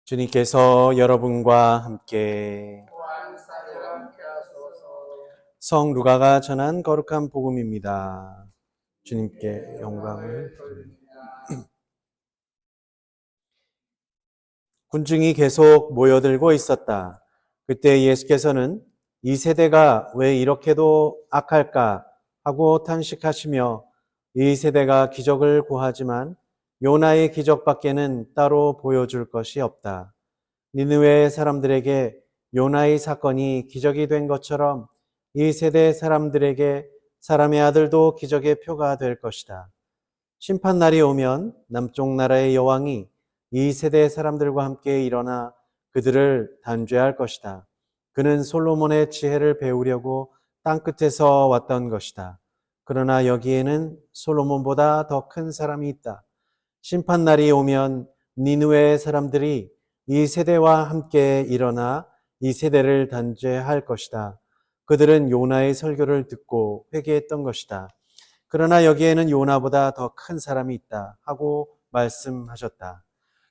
주님께서 여러분과 함께 성 루가가 전한 거룩한 복음입니다. 주님께 영광을 드립니다. 군중이 계속 모여들고 있었다. 그때 예수께서는 이 세대가 왜 이렇게도 악할까 하고 탄식하시며 이 세대가 기적을 구하지만 요나의 기적밖에는 따로 보여줄 것이 없다. 니느웨 사람들에게 요나의 사건이 기적이 된 것처럼 이 세대 사람들에게 사람의 아들도 기적의 표가 될 것이다. 심판날이 오면 남쪽 나라의 여왕이 이 세대 사람들과 함께 일어나 그들을 단죄할 것이다. 그는 솔로몬의 지혜를 배우려고 땅끝에서 왔던 것이다. 그러나 여기에는 솔로몬보다 더 큰 사람이 있다. 심판날이 오면 니느웨 사람들이 이 세대와 함께 일어나 이 세대를 단죄할 것이다. 그들은 요나의 설교를 듣고 회개했던 것이다. 그러나 여기에는 요나보다 더 큰 사람이 있다 하고 말씀하셨다.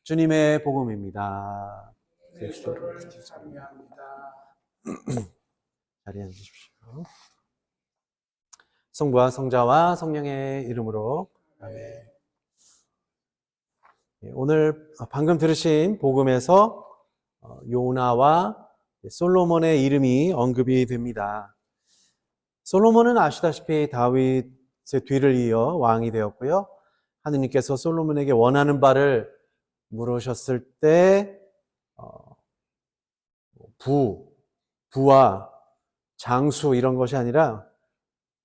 주님의 복음입니다. 그리스도를 찬양합니다. 자리에 앉으십시오. 성부와 성자와 성령의 이름으로 아멘. 오늘 방금 들으신 복음에서 요나와 솔로몬의 이름이 언급이 됩니다. 솔로몬은 아시다시피 다윗의 뒤를 이어 왕이 되었고요. 하느님께서 솔로몬에게 원하는 바를 물으셨을 때 부와 장수 이런 것이 아니라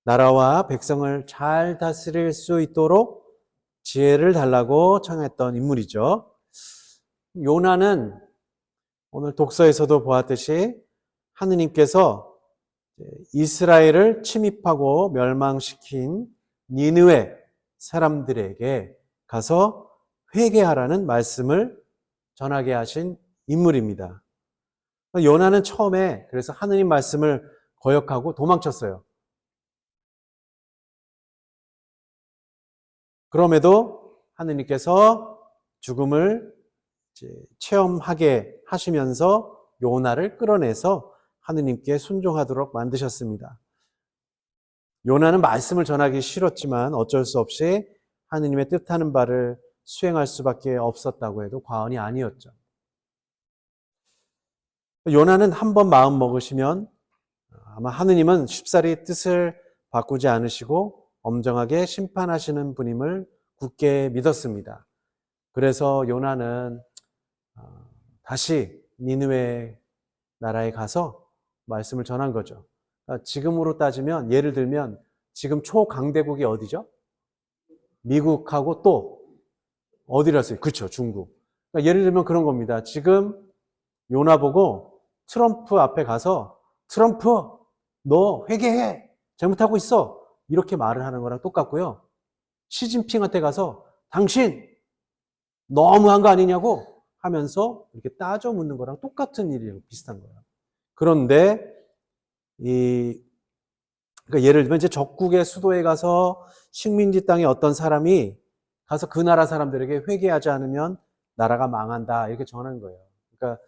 나라와 백성을 잘 다스릴 수 있도록 지혜를 달라고 청했던 인물이죠. 요나는 오늘 독서에서도 보았듯이 하느님께서 이스라엘을 침입하고 멸망시킨 니느웨 사람들에게 가서 회개하라는 말씀을 전하게 하신 인물입니다. 요나는 처음에 그래서 하느님 말씀을 거역하고 도망쳤어요. 그럼에도 하느님께서 죽음을 체험하게 하시면서 요나를 끌어내서 하느님께 순종하도록 만드셨습니다. 요나는 말씀을 전하기 싫었지만 어쩔 수 없이 하느님의 뜻하는 바를 수행할 수밖에 없었다고 해도 과언이 아니었죠. 요나는 한번 마음 먹으시면 아마 하느님은 쉽사리 뜻을 바꾸지 않으시고 엄정하게 심판하시는 분임을 굳게 믿었습니다. 그래서 요나는 다시 니느웨 나라에 가서 말씀을 전한 거죠. 지금으로 따지면 예를 들면 지금 초강대국이 어디죠? 미국하고 또 어디라서요? 그렇죠, 중국. 그러니까 예를 들면 그런 겁니다. 지금 요나 보고 트럼프 앞에 가서 트럼프 너 회개해 잘못하고 있어 이렇게 말을 하는 거랑 똑같고요. 시진핑한테 가서 당신 너무한 거 아니냐고 하면서 이렇게 따져 묻는 거랑 똑같은 일이에요. 비슷한 거예요. 그런데 그러니까 예를 들면 이제 적국의 수도에 가서 식민지 땅에 어떤 사람이 가서 그 나라 사람들에게 회개하지 않으면 나라가 망한다 이렇게 전하는 거예요. 그러니까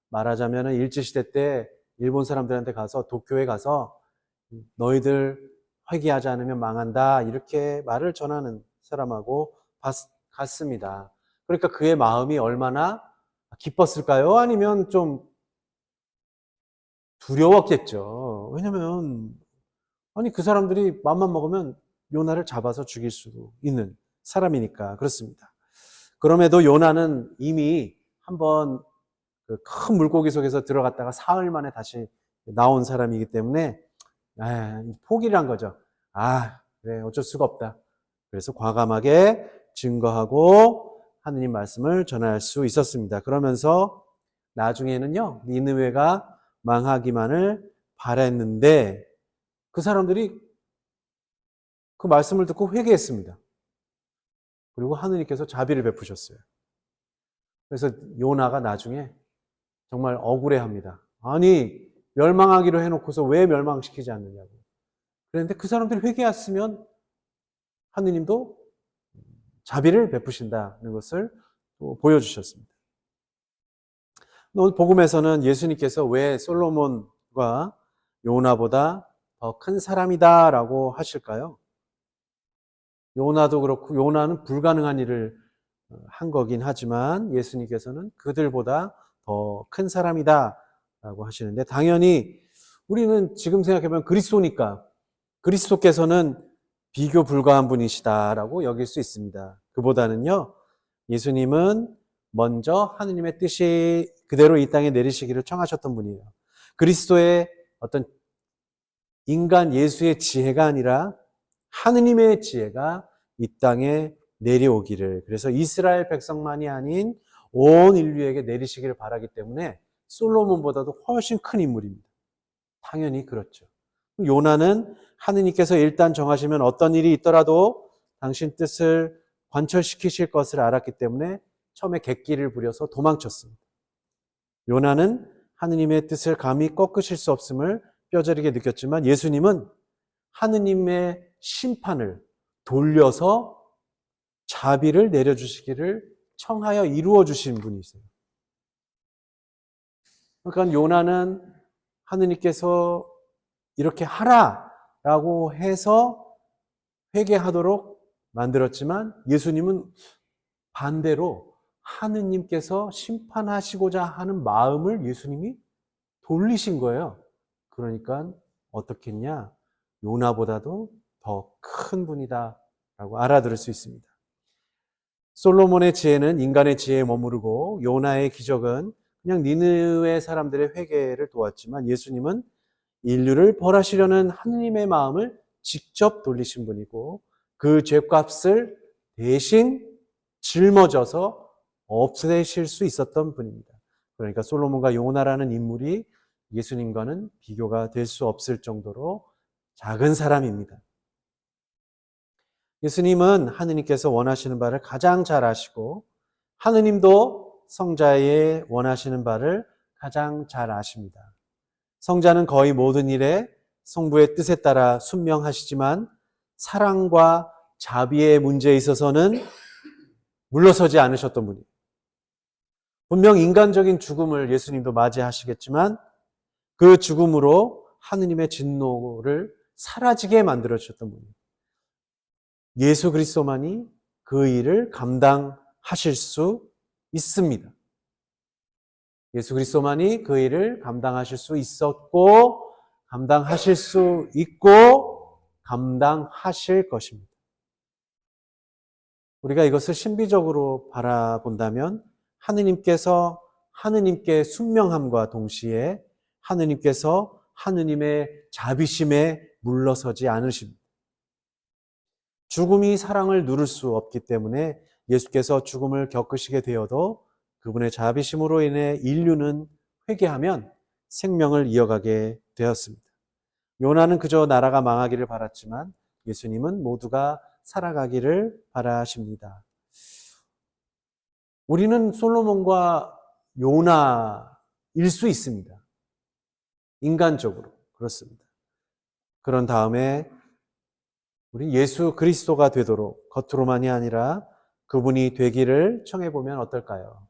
말하자면은 일제시대 때 일본 사람들한테 가서 도쿄에 가서 너희들 회개하지 않으면 망한다 이렇게 말을 전하는 사람하고 같습니다. 그러니까 그의 마음이 얼마나 기뻤을까요? 아니면 좀 두려웠겠죠. 왜냐면 아니 그 사람들이 맘만 먹으면 요나를 잡아서 죽일 수도 있는 사람이니까 그렇습니다. 그럼에도 요나는 이미 한번 그 큰 물고기 속에서 들어갔다가 사흘 만에 다시 나온 사람이기 때문에 포기를 한 거죠. 그래 어쩔 수가 없다. 그래서 과감하게 증거하고 하느님 말씀을 전할 수 있었습니다. 그러면서 나중에는요 니느웨가 망하기만을 바랬는데 그 사람들이 그 말씀을 듣고 회개했습니다. 그리고 하느님께서 자비를 베푸셨어요. 그래서 요나가 나중에 정말 억울해합니다. 아니 멸망하기로 해놓고서 왜 멸망시키지 않느냐고. 그런데 그 사람들이 회개했으면 하느님도 자비를 베푸신다는 것을 보여주셨습니다. 오늘 복음에서는 예수님께서 왜 솔로몬과 요나보다 더 큰 사람이다라고 하실까요? 요나도 그렇고 요나는 불가능한 일을 한 거긴 하지만 예수님께서는 그들보다 더 큰 사람이다라고 하시는데, 당연히 우리는 지금 생각해보면 그리스도니까 그리스도께서는 비교 불가한 분이시다라고 여길 수 있습니다. 그보다는요, 예수님은 먼저 하느님의 뜻이 그대로 이 땅에 내리시기를 청하셨던 분이에요. 그리스도의 어떤 인간 예수의 지혜가 아니라 하느님의 지혜가 이 땅에 내려오기를, 그래서 이스라엘 백성만이 아닌 온 인류에게 내리시기를 바라기 때문에 솔로몬보다도 훨씬 큰 인물입니다. 당연히 그렇죠. 요나는 하느님께서 일단 정하시면 어떤 일이 있더라도 당신 뜻을 관철시키실 것을 알았기 때문에 처음에 객기를 부려서 도망쳤습니다. 요나는 하느님의 뜻을 감히 꺾으실 수 없음을 뼈저리게 느꼈지만 예수님은 하느님의 심판을 돌려서 자비를 내려주시기를 청하여 이루어 주신 분이세요. 그러니까 요나는 하느님께서 이렇게 하라라고 해서 회개하도록 만들었지만 예수님은 반대로 하느님께서 심판하시고자 하는 마음을 예수님이 돌리신 거예요. 그러니까 어떻게 했냐? 요나보다도 더 큰 분이다라고 알아들을 수 있습니다. 솔로몬의 지혜는 인간의 지혜에 머무르고 요나의 기적은 그냥 니느웨 사람들의 회개를 도왔지만 예수님은 인류를 벌하시려는 하느님의 마음을 직접 돌리신 분이고 그 죄값을 대신 짊어져서 없애실 수 있었던 분입니다. 그러니까 솔로몬과 요나라는 인물이 예수님과는 비교가 될 수 없을 정도로 작은 사람입니다. 예수님은 하느님께서 원하시는 바를 가장 잘 아시고 하느님도 성자의 원하시는 바를 가장 잘 아십니다. 성자는 거의 모든 일에 성부의 뜻에 따라 순명하시지만 사랑과 자비의 문제에 있어서는 물러서지 않으셨던 분이에요. 분명 인간적인 죽음을 예수님도 맞이하시겠지만 그 죽음으로 하느님의 진노를 사라지게 만들어주셨던 분이에요. 예수 그리스도만이 그 일을 감당하실 수 있습니다. 예수 그리스도만이 그 일을 감당하실 수 있었고 감당하실 수 있고 감당하실 것입니다. 우리가 이것을 신비적으로 바라본다면 하느님께서 하느님께 순명함과 동시에 하느님께서 하느님의 자비심에 물러서지 않으십니다. 죽음이 사랑을 누를 수 없기 때문에 예수께서 죽음을 겪으시게 되어도 그분의 자비심으로 인해 인류는 회개하면 생명을 이어가게 되었습니다. 요나는 그저 나라가 망하기를 바랐지만 예수님은 모두가 살아가기를 바라십니다. 우리는 솔로몬과 요나일 수 있습니다. 인간적으로 그렇습니다. 그런 다음에 우리 예수 그리스도가 되도록 겉으로만이 아니라 그분이 되기를 청해보면 어떨까요?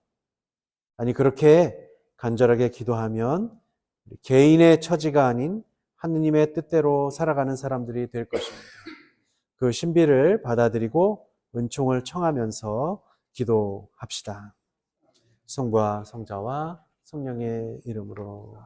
아니, 그렇게 간절하게 기도하면 개인의 처지가 아닌 하느님의 뜻대로 살아가는 사람들이 될 것입니다. 그 신비를 받아들이고 은총을 청하면서 기도합시다. 성부와 성자와 성령의 이름으로.